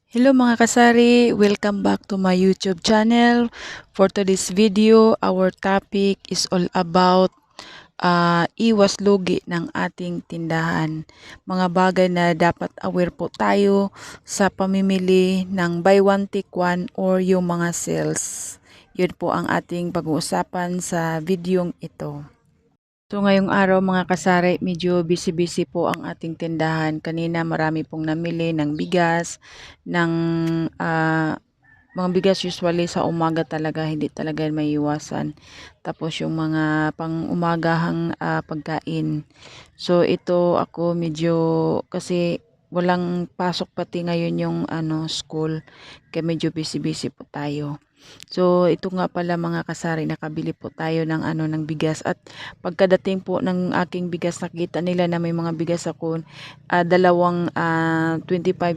Hello mga kasari, welcome back to my YouTube channel. For today's video, our topic is all about iwas lugi ng ating tindahan. Mga bagay na dapat aware po tayo sa pamimili ng buy one take one or yung mga sales. Yun po ang ating pag-uusapan sa videong ito. So ngayong araw mga kasari, medyo busy-busy po ang ating tindahan. Kanina marami pong namili ng bigas, ng mga bigas usually sa umaga talaga, hindi talaga may iwasan. Tapos yung mga pang umagahang pagkain. So ito ako medyo kasi walang pasok pati ngayon yung school. Kaya medyo busy-busy po tayo. So ito nga pala mga kasari, nakabili po tayo ng ng bigas at pagkadating po ng aking bigas nakita nila na may mga bigas ako, dalawang 25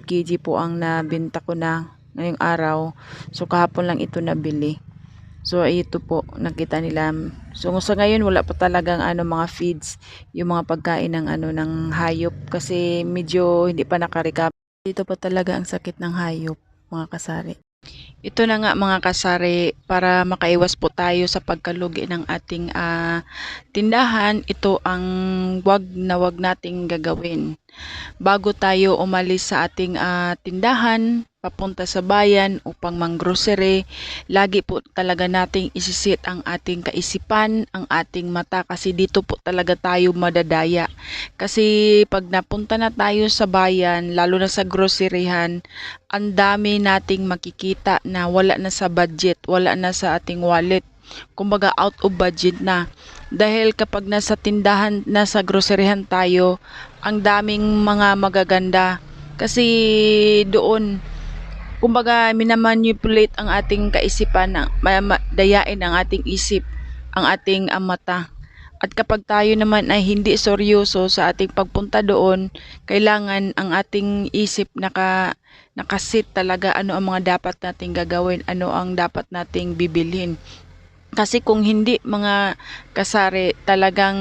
kg po ang nabenta ko na ngayong araw. So kahapon lang ito nabili. So ito po nakita nila. So sa ngayon wala pa talagang mga feeds, yung mga pagkain ng ng hayop kasi medyo hindi pa naka-recover. Dito pa talaga ang sakit ng hayop mga kasari. Ito na nga mga kasari, para makaiwas po tayo sa pagkalugi ng ating tindahan, ito ang wag nating gagawin. Bago tayo umalis sa ating tindahan, papunta sa bayan upang mang-grocery, lagi po talaga nating isisit ang ating kaisipan, ang ating mata kasi dito po talaga tayo madadaya. Kasi pag napunta na tayo sa bayan, lalo na sa groceryhan, ang dami nating makikita na wala na sa budget, wala na sa ating wallet. Kumbaga out of budget na. Dahil kapag nasa tindahan, nasa groceryhan tayo, ang daming mga magaganda. Kasi doon, kumbaga minamanipulate ang ating kaisipan, dayain ang ating isip, ang ating mata. At kapag tayo naman ay hindi seryoso sa ating pagpunta doon, kailangan ang ating isip nakasit talaga ano ang mga dapat nating gagawin, ano ang dapat nating bibilhin. Kasi kung hindi mga kasari, talagang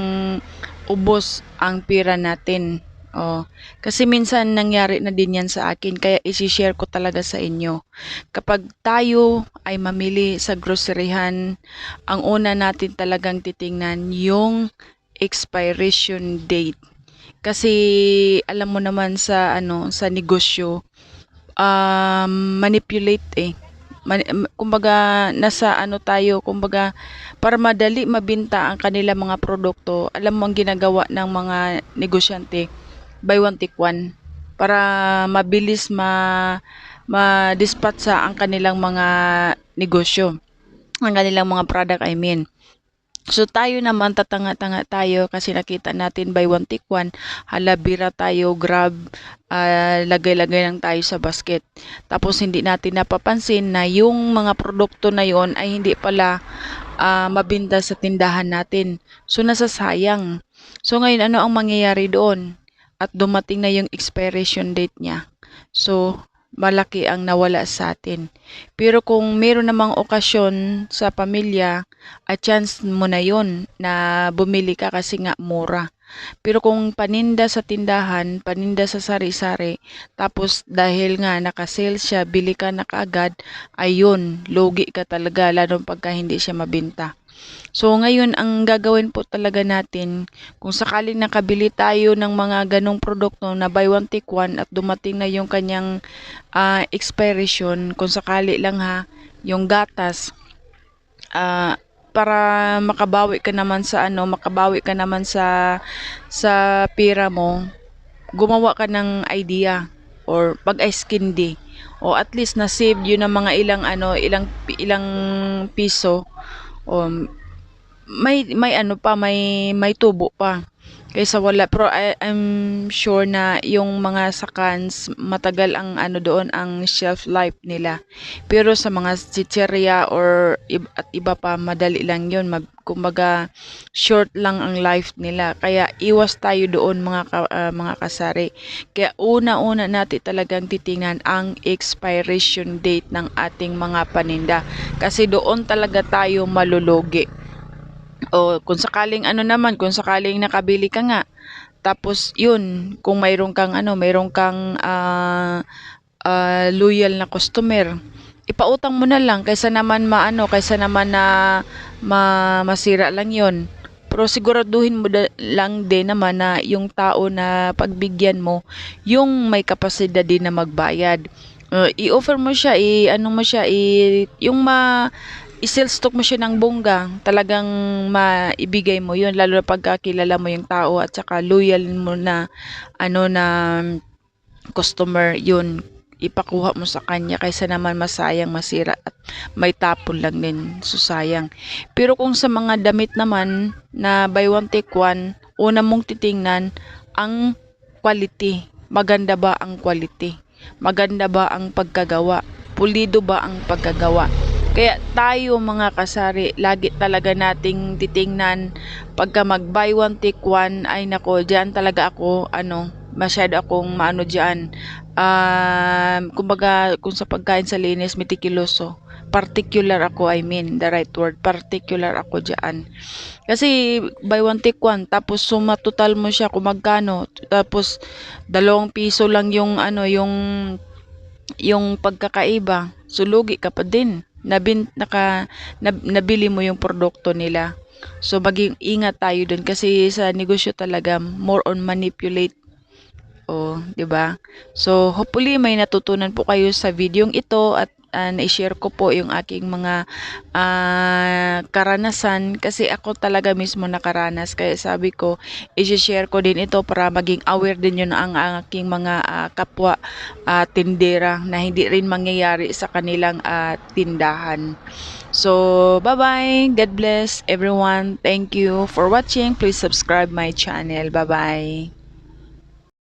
ubos ang pera natin. Oh, kasi minsan nangyari na din yan sa akin, kaya isi-share ko talaga sa inyo. Kapag tayo ay mamili sa groceryhan, ang una natin talagang titingnan yung expiration date. Kasi alam mo naman sa sa negosyo, manipulate kumbaga nasa tayo, kumbaga para madali mabenta ang kanila mga produkto. Alam mo ang ginagawa ng mga negosyante, buy one take one, para mabilis ma-dispatch sa ang kanilang mga negosyo, ang kanilang mga product I mean. So tayo naman tatanga-tanga tayo kasi nakita natin buy one take one, halabira tayo, grab, lagay-lagay lang tayo sa basket. Tapos hindi natin napapansin na yung mga produkto na yon ay hindi pala mabinta sa tindahan natin. So nasasayang. So ngayon ano ang mangyayari doon? At dumating na yung expiration date niya. So malaki ang nawala sa atin. Pero kung meron namang okasyon sa pamilya, chance mo na yon na bumili ka kasi nga mura. Pero kung paninda sa tindahan, paninda sa sari-sari, tapos dahil nga naka-sale siya, bili ka na kaagad, ayun, lugi ka talaga, lalo pagka hindi siya mabenta. So ngayon, ang gagawin po talaga natin, kung sakaling nakabili tayo ng mga ganong produkto na buy one take one at dumating na yung kanyang expiration, kung sakali lang ha, yung gatas, para makabawi ka naman sa sa pera mo, gumawa ka ng idea or pag ice candy, o at least na save yun ng mga ilang piso, o may tubo pa kaysa wala. Pero I'm sure na yung mga sakans matagal ang doon ang shelf life nila. Pero sa mga chicheria or at iba pa, madali lang yun. Kumbaga short lang ang life nila. Kaya iwas tayo doon mga kasari. Kaya una-una natin talagang titingnan ang expiration date ng ating mga paninda. Kasi doon talaga tayo malulugi. O kung sakaling kung sakaling nakabili ka nga, tapos yun, kung mayroon kang loyal na customer. Ipautang mo na lang kaysa naman kaysa naman na masira lang 'yon. Pero siguraduhin mo lang din naman na yung tao na pagbigyan mo, yung may kapasidad din na magbayad. I-offer mo siya, i-ano mo siya, yung i-sell stock mo siya ng bongga, talagang maibigay mo yun, lalo na pagka kilala mo yung tao at saka loyal mo na na customer yun, ipakuha mo sa kanya kaysa naman masayang, masira at may tapon lang din, so sayang. Pero kung sa mga damit naman na buy one take one, una mong titingnan ang quality. Maganda ba ang quality? Maganda ba ang pagkagawa? Pulido ba ang pagkagawa? Kaya tayo mga kasari, lagi talaga nating titingnan pagka mag buy one take one, ay nako, diyan talaga ako masyado akong diyan. Kumbaga kung sa pagkain sa linis, meticuloso. Particular ako, I mean the right word, particular ako diyan. Kasi buy one take one, tapos suma total mo siya kung magkano, tapos 2 piso lang yung yung pagkakaiba, so lugi ka pa din. Nabili mo yung produkto nila. So maging ingat tayo dun kasi sa negosyo talaga more on manipulate. Oh, 'di ba? So hopefully may natutunan po kayo sa videong ito at na-share ko po yung aking mga karanasan kasi ako talaga mismo nakaranas, kaya sabi ko i-share ko din ito para maging aware din yun ang aking mga kapwa tindera na hindi rin mangyayari sa kanilang tindahan. So bye bye, God bless everyone, thank you for watching, please subscribe my channel, bye bye.